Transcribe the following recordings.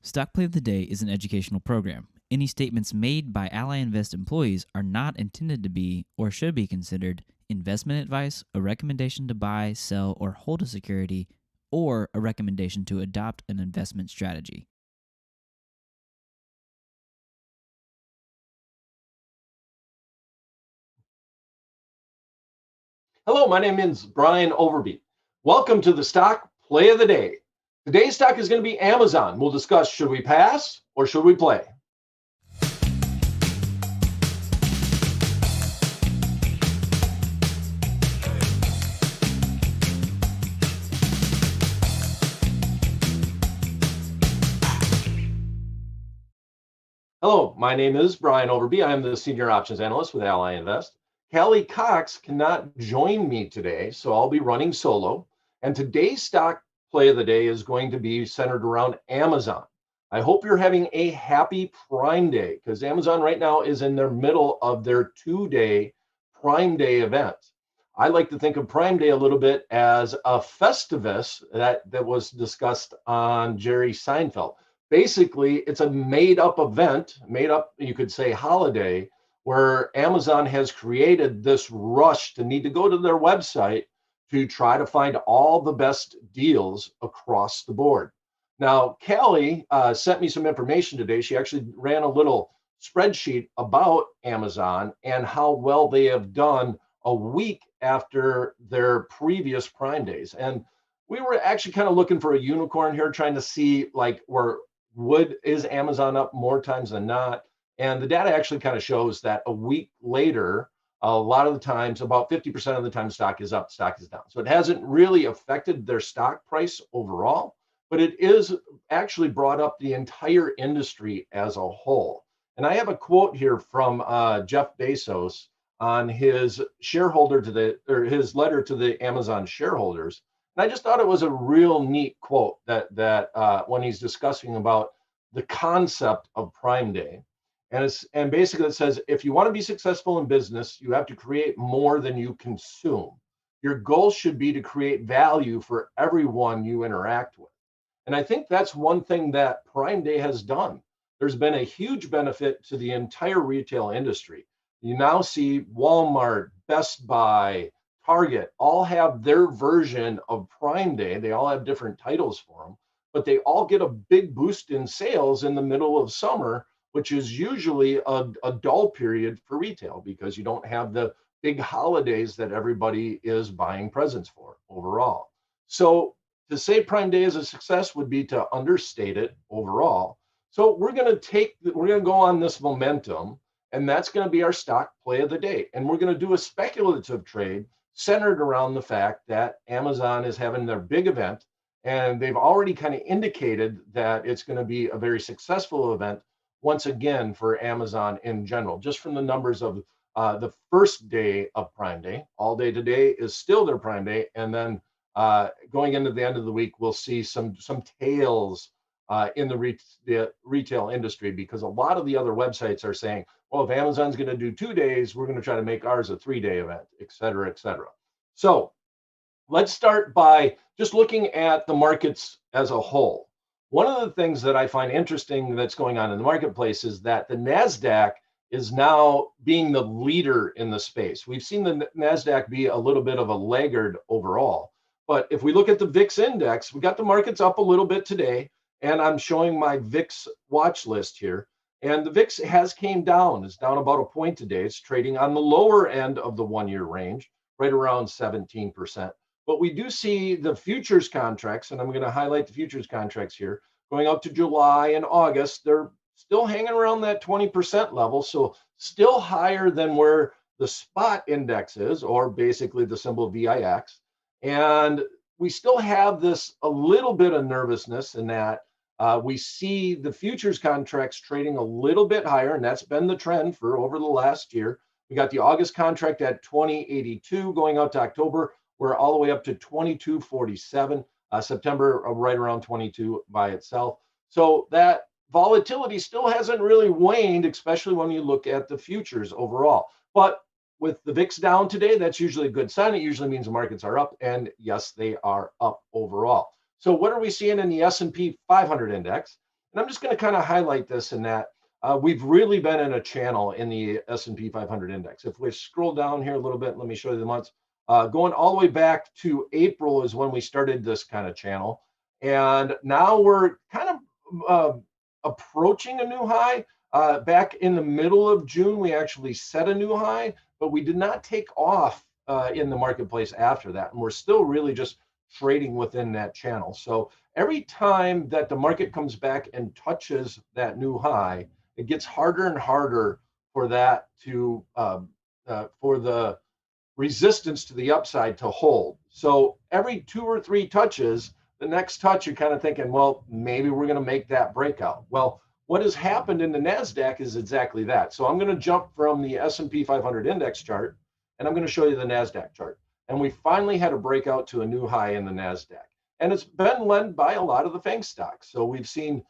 Stock Play of the Day is an educational program. Any statements made by Ally Invest employees are not intended to be or should be considered investment advice, a recommendation to buy, sell, or hold a security, or a recommendation to adopt an investment strategy. Hello, my name is Brian Overby. Welcome to the Stock Play of the Day. Today's stock is going to be Amazon. We'll discuss should we pass or should we play? Hello, my name is Brian Overby. I am the Senior Options Analyst with Ally Invest. Callie Cox cannot join me today, so I'll be running solo. And today's stock play of the day is going to be centered around Amazon. I hope you're having a happy Prime Day because Amazon right now is in the middle of their 2-day Prime Day event. I like to think of Prime Day a little bit as a Festivus that was discussed on Jerry Seinfeld. Basically, it's a made up event, made up, you could say, holiday, where Amazon has created this rush to need to go to their website to try to find all the best deals across the board. Now, Callie sent me some information today. She actually ran a little spreadsheet about Amazon and how well they have done a week after their previous Prime days. And we were actually kind of looking for a unicorn here, trying to see like where is Amazon up more times than not? And the data actually kind of shows that a week later, a lot of the times, about 50% of the time, stock is up, stock is down. So it hasn't really affected their stock price overall, but it is actually brought up the entire industry as a whole. And I have a quote here from Jeff Bezos on his his letter to the Amazon shareholders. And I just thought it was a real neat quote that when he's discussing about the concept of Prime Day. And basically it says, if you want to be successful in business, you have to create more than you consume. Your goal should be to create value for everyone you interact with. And I think that's one thing that Prime Day has done. There's been a huge benefit to the entire retail industry. You now see Walmart, Best Buy, Target all have their version of Prime Day. They all have different titles for them, but they all get a big boost in sales in the middle of summer, which is usually a dull period for retail because you don't have the big holidays that everybody is buying presents for overall. So to say Prime Day is a success would be to understate it overall. So we're going to go on this momentum, and that's going to be our stock play of the day. And we're going to do a speculative trade centered around the fact that Amazon is having their big event, and they've already kind of indicated that it's going to be a very successful event once again for Amazon in general, just from the numbers of the first day of Prime Day. All day today is still their Prime Day, and then going into the end of the week, we'll see some tails in the retail industry because a lot of the other websites are saying, well, if Amazon's going to do 2 days, we're going to try to make ours a 3-day event, et cetera, et cetera. So let's start by just looking at the markets as a whole. One of the things that I find interesting that's going on in the marketplace is that the NASDAQ is now being the leader in the space. We've seen the NASDAQ be a little bit of a laggard overall. But if we look at the VIX index, we got the markets up a little bit today, and I'm showing my VIX watch list here. And the VIX has came down. It's down about a point today. It's trading on the lower end of the 1-year range, right around 17%. But we do see the futures contracts, and I'm going to highlight the futures contracts here, going up to July and August. They're still hanging around that 20% level, so still higher than where the spot index is, or basically the symbol VIX. And we still have this a little bit of nervousness in that we see the futures contracts trading a little bit higher, and that's been the trend for over the last year. We got the August contract at 2082 going out to October. We're all the way up to 2247. September right around 22 by itself. So that volatility still hasn't really waned, especially when you look at the futures overall. But with the VIX down today, that's usually a good sign. It usually means the markets are up, and yes, they are up overall. So what are we seeing in the S&P 500 index? And I'm just going to kind of highlight this in that we've really been in a channel in the S&P 500 index. If we scroll down here a little bit, let me show you the months. Going all the way back to April is when we started this kind of channel. And now we're kind of approaching a new high. Back in the middle of June, we actually set a new high, but we did not take off in the marketplace after that. And we're still really just trading within that channel. So every time that the market comes back and touches that new high, it gets harder and harder for that to for the resistance to the upside to hold. So every 2 or 3 touches, the next touch you're kind of thinking, well, maybe we're going to make that breakout. Well, what has happened in the Nasdaq is exactly that. So I'm going to jump from the S&P 500 index chart, and I'm going to show you the Nasdaq chart. And we finally had a breakout to a new high in the Nasdaq, and it's been led by a lot of the FANG stocks. So we've seen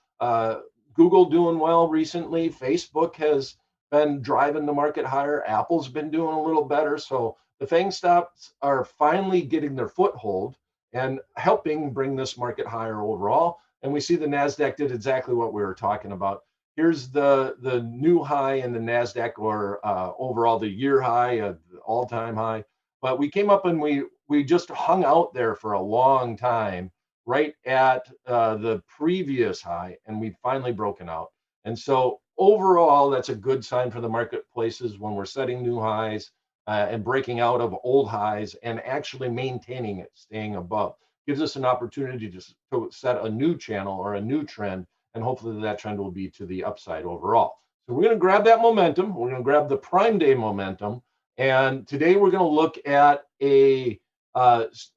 Google doing well recently. Facebook has been driving the market higher. Apple's been doing a little better. So the FANG stocks are finally getting their foothold and helping bring this market higher overall. And we see the Nasdaq did exactly what we were talking about. Here's the new high in the Nasdaq, or overall the year high, all-time high. But we came up and we just hung out there for a long time, right at the previous high, and we've finally broken out. And so overall, that's a good sign for the marketplaces when we're setting new highs and breaking out of old highs and actually maintaining it, staying above. Gives us an opportunity to set a new channel or a new trend, and hopefully that trend will be to the upside overall. So we're going to grab that momentum. We're going to grab the prime day momentum. And today we're going to look at a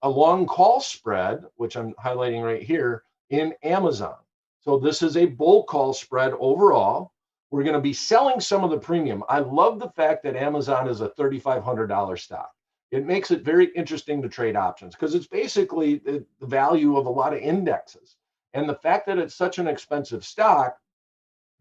long call spread, which I'm highlighting right here, in Amazon. So this is a bull call spread overall. We're going to be selling some of the premium. I love the fact that Amazon is a $3,500 stock. It makes it very interesting to trade options because it's basically the value of a lot of indexes. And the fact that it's such an expensive stock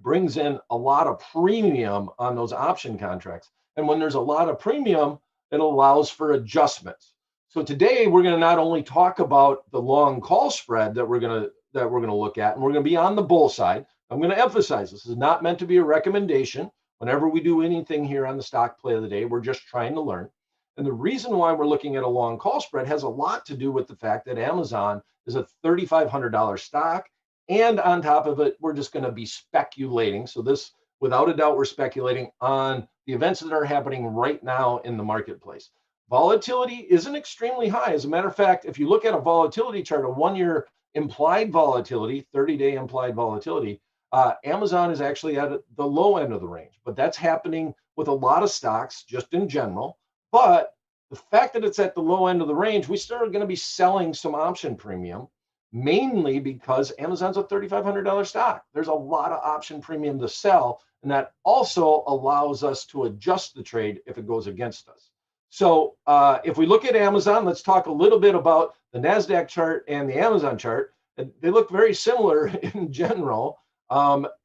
brings in a lot of premium on those option contracts. And when there's a lot of premium, it allows for adjustments. So today we're going to not only talk about the long call spread that we're going to look at, and we're going to be on the bull side. I'm going to emphasize this is not meant to be a recommendation. Whenever we do anything here on the stock play of the day, we're just trying to learn. And the reason why we're looking at a long call spread has a lot to do with the fact that Amazon is a $3,500 stock. And on top of it, we're just going to be speculating. So this, without a doubt, we're speculating on the events that are happening right now in the marketplace. Volatility isn't extremely high. As a matter of fact, if you look at a volatility chart, a 1-year implied volatility, 30-day implied volatility, Amazon is actually at the low end of the range. But that's happening with a lot of stocks just in general. But the fact that it's at the low end of the range, we still are going to be selling some option premium, mainly because Amazon's a $3,500 stock. There's a lot of option premium to sell, and that also allows us to adjust the trade if it goes against us. So if we look at Amazon, let's talk a little bit about the NASDAQ chart and the Amazon chart. They look very similar in general.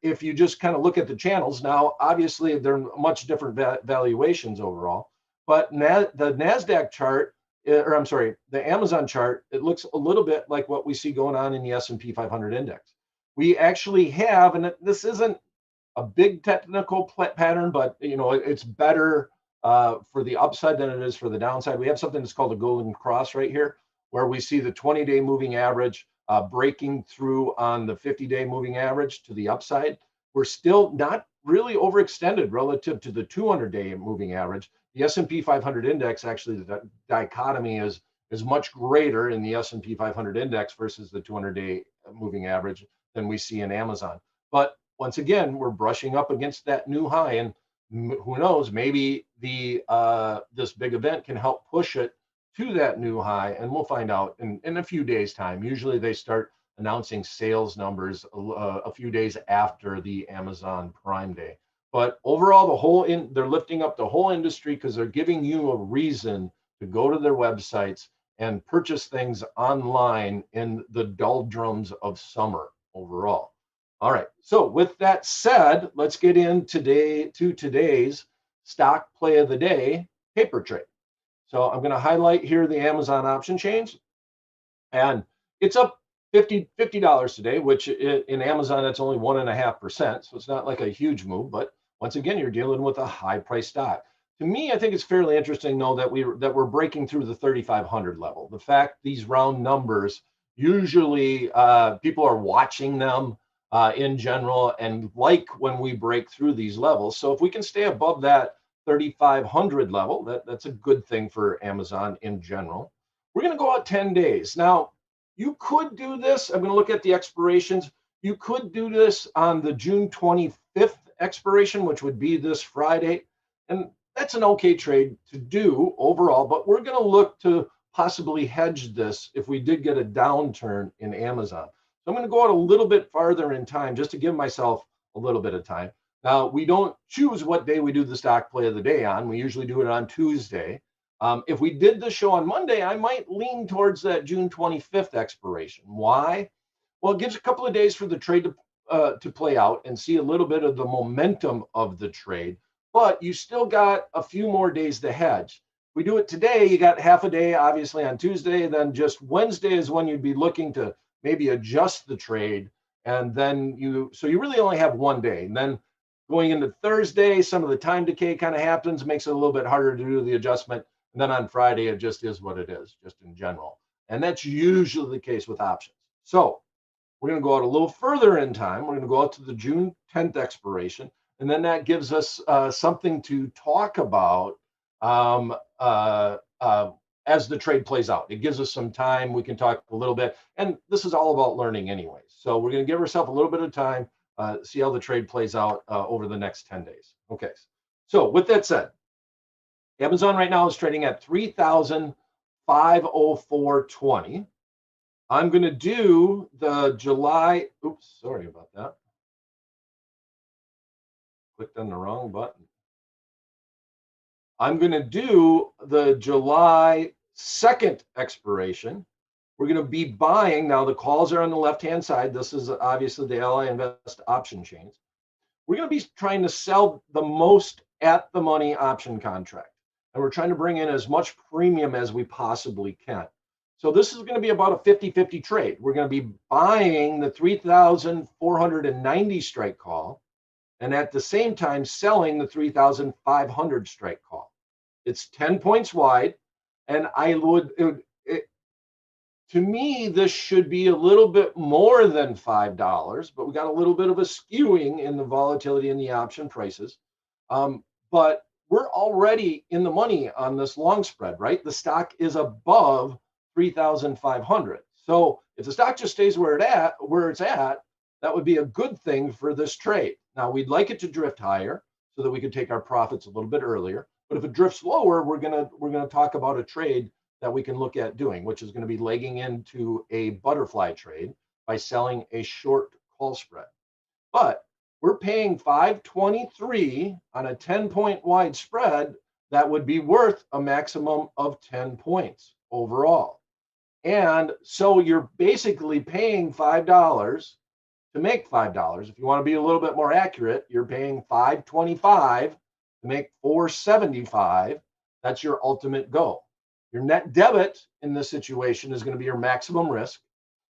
If you just kind of look at the channels, now obviously they're much different valuations overall, but the NASDAQ chart, or I'm sorry, the Amazon chart, it looks a little bit like what we see going on in the S&P 500 index. We actually have, and this isn't a big technical pattern, but it's better for the upside than it is for the downside. We have something that's called a golden cross right here, where we see the 20-day moving average breaking through on the 50-day moving average to the upside. We're still not really overextended relative to the 200-day moving average. The S&P 500 index, actually, the dichotomy is much greater in the S&P 500 index versus the 200-day moving average than we see in Amazon. But once again, we're brushing up against that new high, and who knows, maybe this big event can help push it to that new high, and we'll find out in a few days' time. Usually they start announcing sales numbers a few days after the Amazon Prime Day. But overall, they're lifting up the whole industry because they're giving you a reason to go to their websites and purchase things online in the doldrums of summer overall. All right, so with that said, let's get in today's stock play of the day, paper trade. So I'm going to highlight here the Amazon option chains, and it's up $50 today, which in Amazon, that's only 1.5%. So it's not like a huge move, but once again, you're dealing with a high price stock. To me, I think it's fairly interesting, though, that we're breaking through the 3,500 level. The fact these round numbers, usually people are watching them in general and like when we break through these levels. So if we can stay above that 3,500 level, that's a good thing for Amazon in general. We're going to go out 10 days. Now, you could do this. I'm going to look at the expirations. You could do this on the June 25th expiration, which would be this Friday. And that's an okay trade to do overall, but we're going to look to possibly hedge this if we did get a downturn in Amazon. So I'm going to go out a little bit farther in time just to give myself a little bit of time. Now, we don't choose what day we do the stock play of the day on. We usually do it on Tuesday. If we did the show on Monday, I might lean towards that June 25th expiration. Why? Well, it gives a couple of days for the trade to play out and see a little bit of the momentum of the trade, but you still got a few more days to hedge. If we do it today, you got half a day, obviously, on Tuesday. Then just Wednesday is when you'd be looking to maybe adjust the trade. And then you really only have one day. And then going into Thursday, some of the time decay kind of happens, makes it a little bit harder to do the adjustment. And then on Friday, it just is what it is, just in general. And that's usually the case with options. So we're going to go out a little further in time. We're going to go out to the June 10th expiration. And then that gives us something to talk about as the trade plays out. It gives us some time. We can talk a little bit. And this is all about learning anyway. So we're going to give ourselves a little bit of time, see how the trade plays out over the next 10 days. Okay. So with that said, Amazon right now is trading at 3,504.20. I'm going to do the July. Oops, sorry about that. Clicked on the wrong button. I'm going to do the July 2nd expiration. We're going to be buying. Now, the calls are on the left-hand side. This is obviously the Ally Invest option chains. We're going to be trying to sell the most at the money option contract. And we're trying to bring in as much premium as we possibly can. So this is going to be about a 50-50 trade. We're going to be buying the 3,490 strike call and at the same time selling the 3,500 strike call. It's 10 points wide. And to me, this should be a little bit more than $5, but we got a little bit of a skewing in the volatility in the option prices. But we're already in the money on this long spread, right? The stock is above 3,500. So if the stock just stays where it's at, that would be a good thing for this trade. Now, we'd like it to drift higher so that we could take our profits a little bit earlier. But if it drifts lower, we're gonna talk about a trade that we can look at doing, which is going to be legging into a butterfly trade by selling a short call spread. But we're paying 523 on a 10-point wide spread that would be worth a maximum of 10 points overall. And so you're basically paying $5 to make $5. If you want to be a little bit more accurate, you're paying 525 to make 475. That's your ultimate goal. Your net debit in this situation is going to be your maximum risk.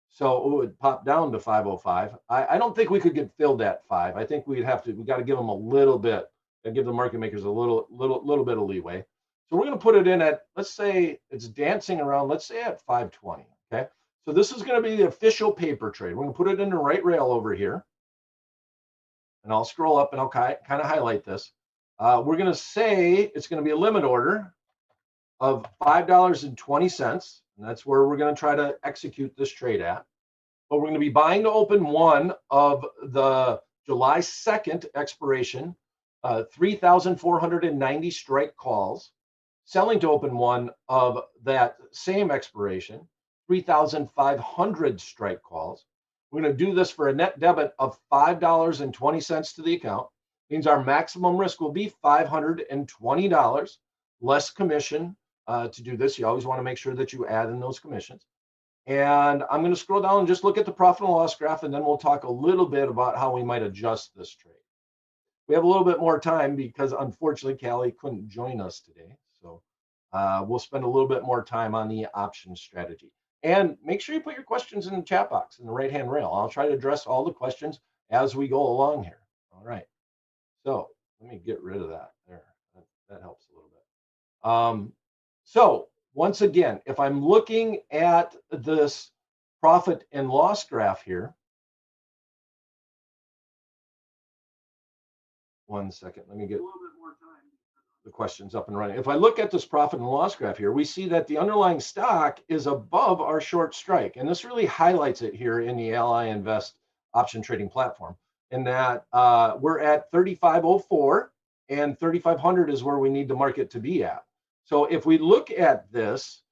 So it popped down to 505. I don't think we could get filled at 5. I think we got to give them a little bit, and give the market makers a little bit of leeway. So we're going to put it in at, let's say it's dancing around, let's say at 520. Okay. So this is going to be the official paper trade. We're going to put it in the right rail over here. And I'll scroll up and I'll kind of highlight this. We're going to say it's going to be a limit order of $5.20, and that's where we're going to try to execute this trade at. But we're going to be buying to open one of the July 2nd expiration, 3,490 strike calls, selling to open one of that same expiration, 3,500 strike calls. We're going to do this for a net debit of $5.20 to the account. Means our maximum risk will be $520, less commission. To do this, you always want to make sure that you add in those commissions. And I'm going to scroll down and just look at the profit and loss graph, and then we'll talk a little bit about how we might adjust this trade. We have a little bit more time because unfortunately Callie couldn't join us today. So we'll spend a little bit more time on the option strategy. And make sure you put your questions in the chat box in the right-hand rail. I'll try to address all the questions as we go along here. All right. So let me get rid of that there. That helps a little bit. So once again, if I'm looking at this profit and loss graph here, one second, let me get the questions up and running. If I look at this profit and loss graph here, we see that the underlying stock is above our short strike. And this really highlights it here in the Ally Invest option trading platform, in that we're at 3504 and 3500 is where we need the market to be at. So if we look at this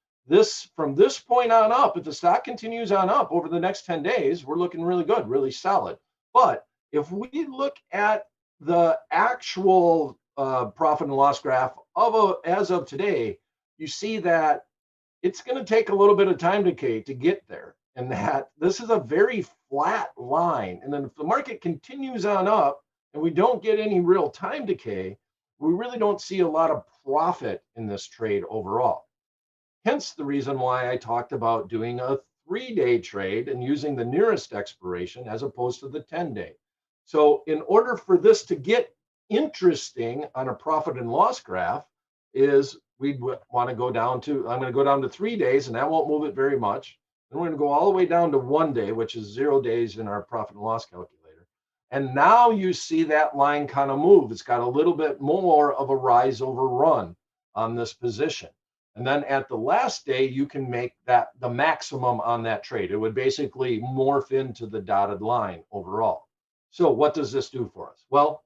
from this point on up, if the stock continues on up over the next 10 days, we're looking really good, really solid. But if we look at the actual profit and loss graph as of today, you see that it's going to take a little bit of time decay to get there, and that this is a very flat line. And then if the market continues on up and we don't get any real time decay, we really don't see a lot of profit in this trade overall. Hence the reason why I talked about doing a 3-day trade and using the nearest expiration as opposed to the 10-day. So in order for this to get interesting on a profit and loss graph, is we want to go down to, I'm going to go down to 3 days, and that won't move it very much. And we're going to go all the way down to 1 day, which is 0 days in our profit and loss calculator. And now you see that line kind of move. It's got a little bit more of a rise over run on this position. And then at the last day, you can make that the maximum on that trade. It would basically morph into the dotted line overall. So what does this do for us? Well,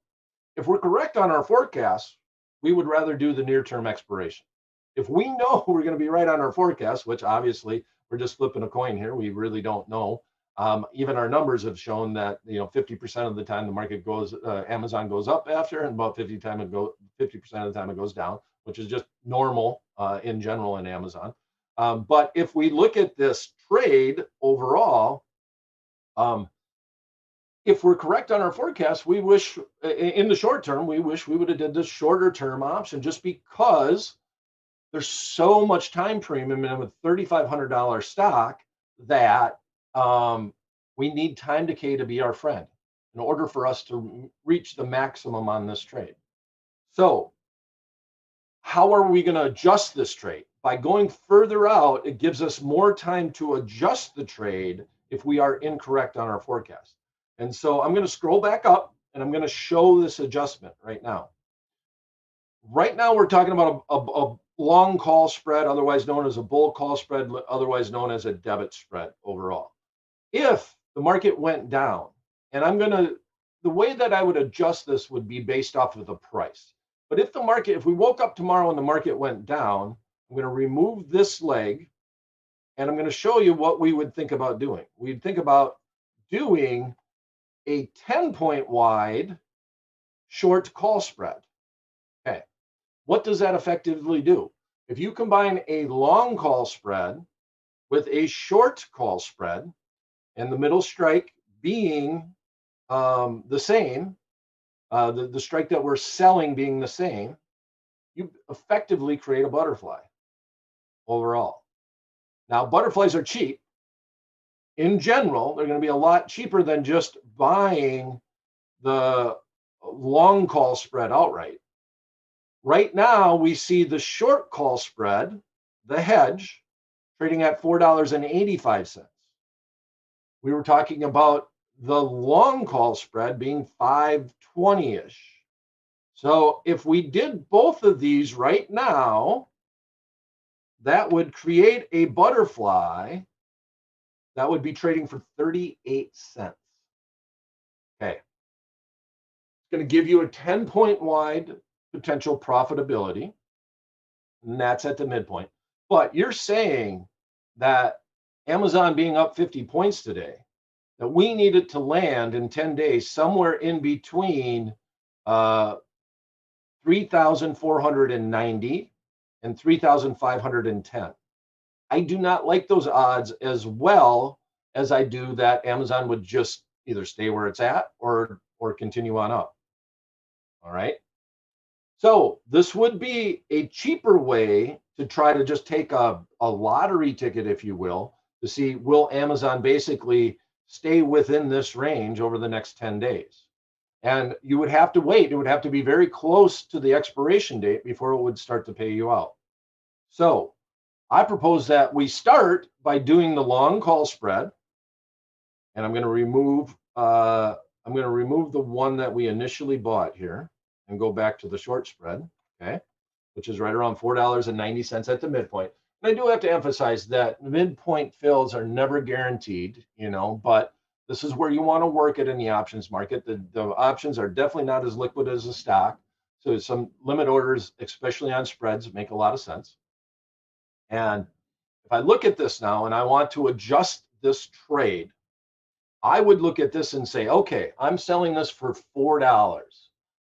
if we're correct on our forecast, we would rather do the near-term expiration. If we know we're going to be right on our forecast, which obviously we're just flipping a coin here, we really don't know. Even our numbers have shown that 50% of the time the market goes, Amazon goes up after, and about 50% of the time it goes down, which is just normal in general in Amazon. But if we look at this trade overall, if we're correct on our forecast, we wish in the short term, we wish we would have did this shorter term option, just because there's so much time premium in with $3,500 stock that we need time decay to be our friend in order for us to reach the maximum on this trade. So how are we going to adjust this trade? By going further out, it gives us more time to adjust the trade if we are incorrect on our forecast. And so I'm going to scroll back up and I'm going to show this adjustment right now. Right now, we're talking about a long call spread, otherwise known as a bull call spread, otherwise known as a debit spread overall. If the market went down, and the way that I would adjust this would be based off of the price. But if we woke up tomorrow and the market went down, I'm going to remove this leg and I'm going to show you what we would think about doing. We'd think about doing a 10-point wide short call spread. Okay. What does that effectively do? If you combine a long call spread with a short call spread, and the middle strike being the same, the strike that we're selling being the same, you effectively create a butterfly overall. Now, butterflies are cheap. In general, they're going to be a lot cheaper than just buying the long call spread outright. Right now, we see the short call spread, the hedge, trading at $4.85. We were talking about the long call spread being $5.20-ish. So if we did both of these right now, that would create a butterfly that would be trading for 38 cents. Okay. It's going to give you a 10-point wide potential profitability, and that's at the midpoint. But you're saying that Amazon being up 50 points today, that we needed to land in 10 days somewhere in between 3,490 and 3,510. I do not like those odds as well as I do that Amazon would just either stay where it's at or continue on up. All right. So this would be a cheaper way to try to just take a lottery ticket, if you will, to see will Amazon basically stay within this range over the next 10 days. And you would have to wait. It would have to be very close to the expiration date before it would start to pay you out. So I propose that we start by doing the long call spread. And I'm going to remove the one that we initially bought here and go back to the short spread, okay, which is right around $4.90 at the midpoint. And I do have to emphasize that midpoint fills are never guaranteed, but this is where you want to work it in the options market. The options are definitely not as liquid as a stock. So some limit orders, especially on spreads, make a lot of sense. And if I look at this now and I want to adjust this trade, I would look at this and say, okay, I'm selling this for $4.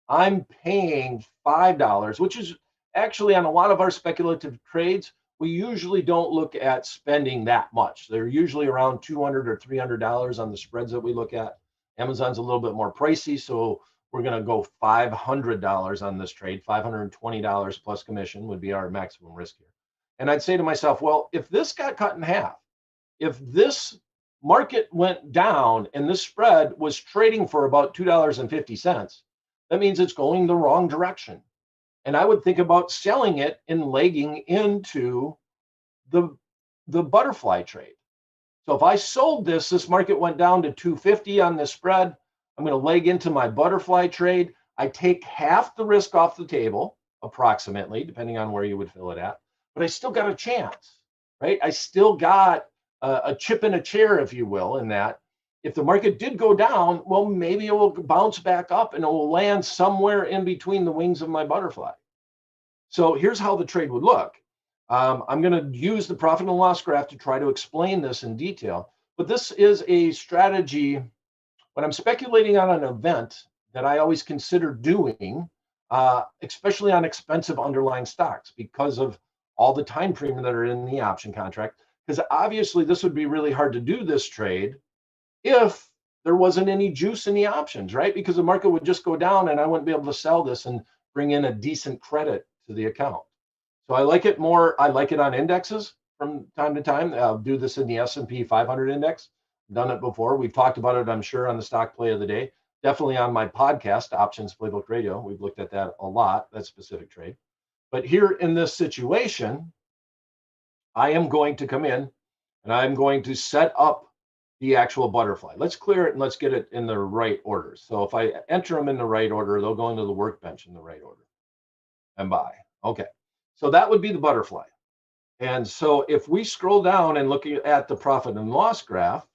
I'm paying $5, which is actually on a lot of our speculative trades, we usually don't look at spending that much. They're usually around $200 or $300 on the spreads that we look at. Amazon's a little bit more pricey, so we're going to go $500 on this trade. $520 plus commission would be our maximum risk here. And I'd say to myself, well, if this got cut in half, if this market went down and this spread was trading for about $2.50, that means it's going the wrong direction. And I would think about selling it and legging into the butterfly trade. So if I sold this market went down to 250 on this spread, I'm going to leg into my butterfly trade. I take half the risk off the table, approximately, depending on where you would fill it at, but I still got a chance, right? I still got a chip in a chair, if you will, in that if the market did go down, well, maybe it will bounce back up and it will land somewhere in between the wings of my butterfly. So here's how the trade would look. I'm going to use the profit and loss graph to try to explain this in detail, but this is a strategy when I'm speculating on an event that I always consider doing, especially on expensive underlying stocks because of all the time premium that are in the option contract. Because obviously this would be really hard to do this trade if there wasn't any juice in the options, right? Because the market would just go down and I wouldn't be able to sell this and bring in a decent credit to the account. So I like it on indexes from time to time. I'll do this in the S&P 500 index. Done it before. We've talked about it, I'm sure, on the stock play of the day. Definitely on my podcast, Options Playbook Radio. We've looked at that a lot, that specific trade. But here in this situation, I am going to come in and I'm going to set up the actual butterfly. Let's clear it and let's get it in the right order. So if I enter them in the right order, they'll go into the workbench in the right order and buy. Okay, so that would be the butterfly. And so if we scroll down and look at the profit and loss graph,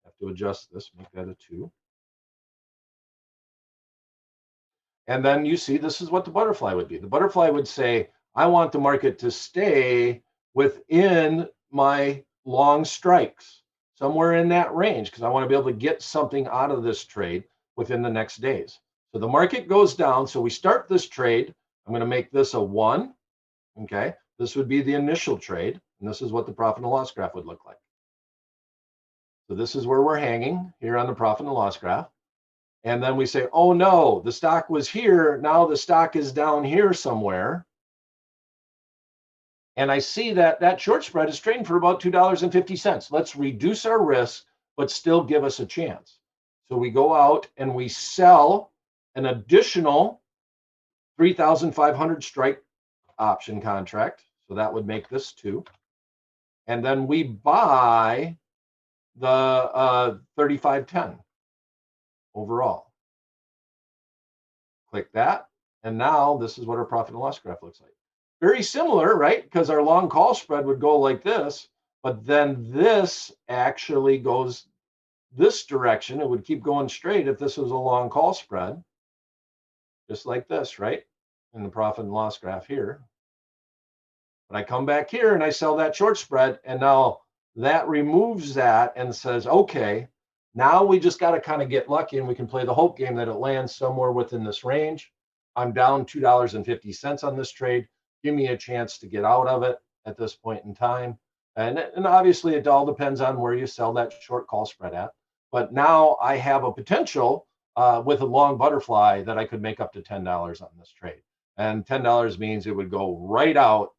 I have to adjust this, make that a 2. And then you see this is what the butterfly would be. The butterfly would say, I want the market to stay within my long strikes, somewhere in that range, because I want to be able to get something out of this trade within the next days. So the market goes down. So we start this trade. I'm going to make this a 1. Okay. This would be the initial trade. And this is what the profit and loss graph would look like. So this is where we're hanging here on the profit and loss graph. And then we say, oh no, the stock was here. Now the stock is down here somewhere. And I see that that short spread is trading for about $2.50. Let's reduce our risk, but still give us a chance. So we go out and we sell an additional 3,500 strike option contract. So that would make this 2. And then we buy the 3510 overall. Click that. And now this is what our profit and loss graph looks like. Very similar, right? Because our long call spread would go like this, but then this actually goes this direction. It would keep going straight if this was a long call spread, just like this, right? In the profit and loss graph here. But I come back here and I sell that short spread, and now that removes that and says, okay, now we just got to kind of get lucky and we can play the hope game that it lands somewhere within this range. I'm down $2.50 on this trade. Give me a chance to get out of it at this point in time. And obviously it all depends on where you sell that short call spread at. But now I have a potential with a long butterfly that I could make up to $10 on this trade. And $10 means it would go right out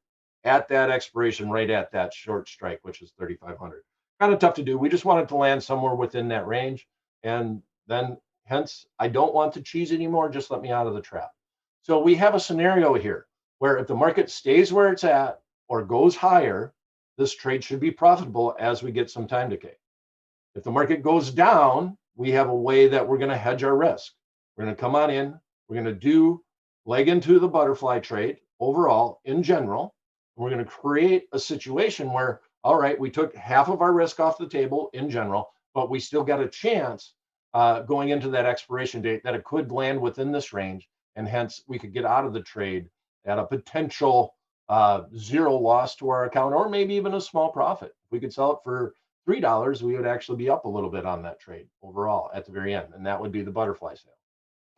at that expiration, right at that short strike, which is 3,500. Kind of tough to do. We just wanted to land somewhere within that range. And then hence, I don't want to cheese anymore. Just let me out of the trap. So we have a scenario here where if the market stays where it's at or goes higher, this trade should be profitable as we get some time decay. If the market goes down, we have a way that we're going to hedge our risk. We're going to come on in. We're going to do leg into the butterfly trade overall in general. We're going to create a situation where, all right, we took half of our risk off the table in general, but we still got a chance going into that expiration date that it could land within this range. And hence we could get out of the trade at a potential zero loss to our account, or maybe even a small profit. If we could sell it for $3, we would actually be up a little bit on that trade overall at the very end. And that would be the butterfly sale.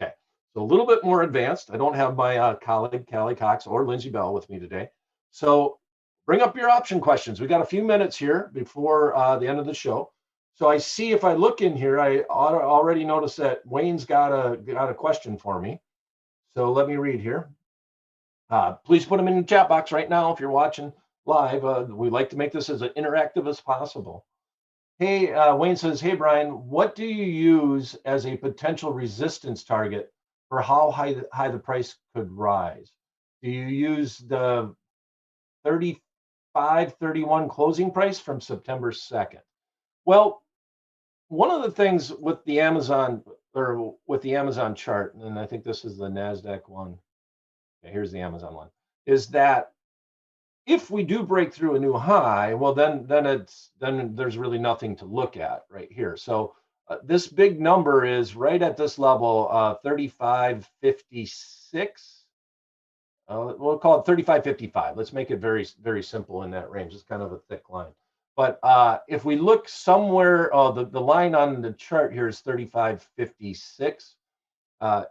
Okay, so a little bit more advanced. I don't have my colleague, Callie Cox or Lindsay Bell with me today. So bring up your option questions. We got a few minutes here before the end of the show. So I see if I look in here, I already noticed that Wayne's got a question for me. So let me read here. Please put them in the chat box right now if you're watching live. We like to make this as interactive as possible. Hey, Wayne says, hey, Brian, what do you use as a potential resistance target for how high the price could rise? Do you use the 35.31 closing price from September 2nd? Well, one of the things with the Amazon chart, and I think this is the NASDAQ one. Okay, here's the Amazon one, is that if we do break through a new high, well, then there's really nothing to look at right here. So this big number is right at this level, 35.56. We'll call it 35.55. Let's make it very, very simple in that range. It's kind of a thick line. But if we look somewhere, the line on the chart here is 35.56.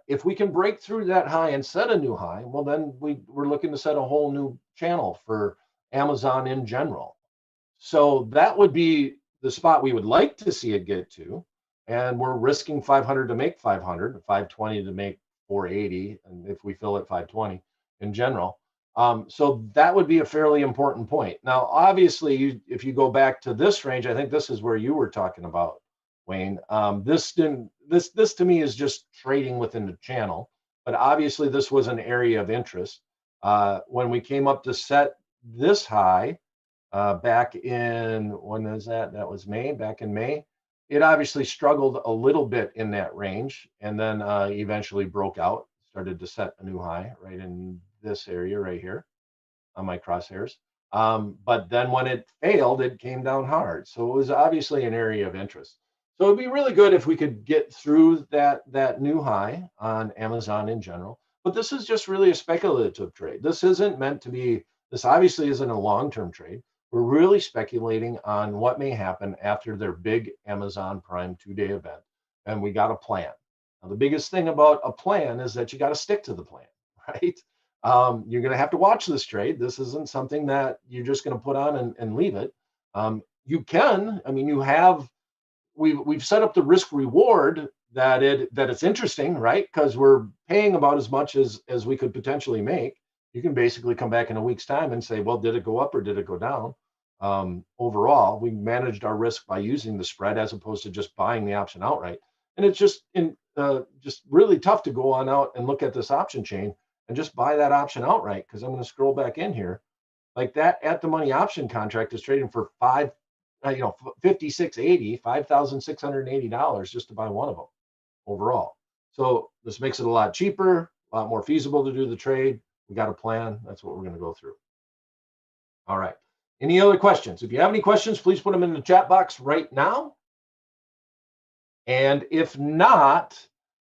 If we can break through that high and set a new high, well, then we're looking to set a whole new channel for Amazon in general. So that would be the spot we would like to see it get to. And we're risking 500 to make 500, 520 to make 480, and if we fill at 520 in general. So that would be a fairly important point. Now, obviously, if you go back to this range, I think this is where you were talking about, Wayne. This to me is just trading within the channel, but obviously this was an area of interest. When we came up to set this high back in, when was that? That was May, back in May. It obviously struggled a little bit in that range and then eventually broke out, started to set a new high right in this area right here on my crosshairs. But then when it failed, it came down hard. So it was obviously an area of interest. So it'd be really good if we could get through that new high on Amazon in general. But this is just really a speculative trade. This isn't meant to be, this obviously isn't a long-term trade. We're really speculating on what may happen after their big Amazon Prime 2-day event. And we got a plan. Now, the biggest thing about a plan is that you got to stick to the plan, right? You're going to have to watch this trade. This isn't something that you're just going to put on and leave it. You can, I mean, we've set up the risk reward that it's interesting, right? Because we're paying about as much as we could potentially make. You can basically come back in a week's time and say, well, did it go up or did it go down? Overall, we managed our risk by using the spread as opposed to just buying the option outright. And it's just really tough to go on out and look at this option chain and just buy that option outright, because I'm going to scroll back in here. Like that at the money option contract is trading for $5,680 just to buy one of them overall. So this makes it a lot cheaper, a lot more feasible to do the trade. We got a plan. That's what we're going to go through. All right. Any other questions? If you have any questions, please put them in the chat box right now. And if not,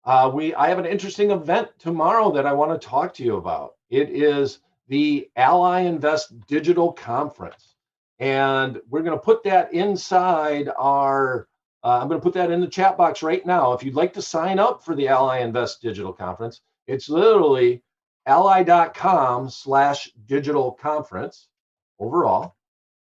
I have an interesting event tomorrow that I want to talk to you about. It is the Ally Invest Digital Conference. And we're going to put that inside our, I'm going to put that in the chat box right now. If you'd like to sign up for the Ally Invest Digital Conference, it's literally ally.com/digital conference overall.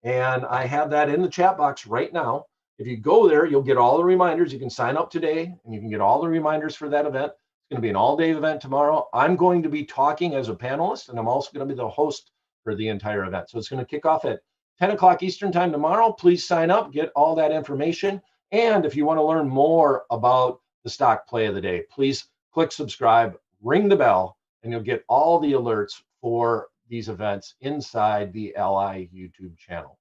And I have that in the chat box right now. If you go there, you'll get all the reminders. You can sign up today and you can get all the reminders for that event. It's going to be an all-day event tomorrow. I'm going to be talking as a panelist, and I'm also going to be the host for the entire event. So it's going to kick off at 10 o'clock Eastern time tomorrow. Please sign up, get all that information. And if you want to learn more about the stock play of the day, please click subscribe, ring the bell, and you'll get all the alerts for these events inside the Ally YouTube channel.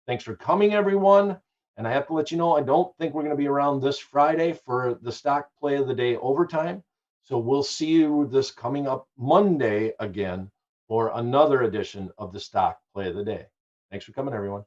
Thanks for coming, everyone. And I have to let you know, I don't think we're going to be around this Friday for the stock play of the day overtime. So we'll see you this coming up Monday again for another edition of the stock play of the day. Thanks for coming, everyone.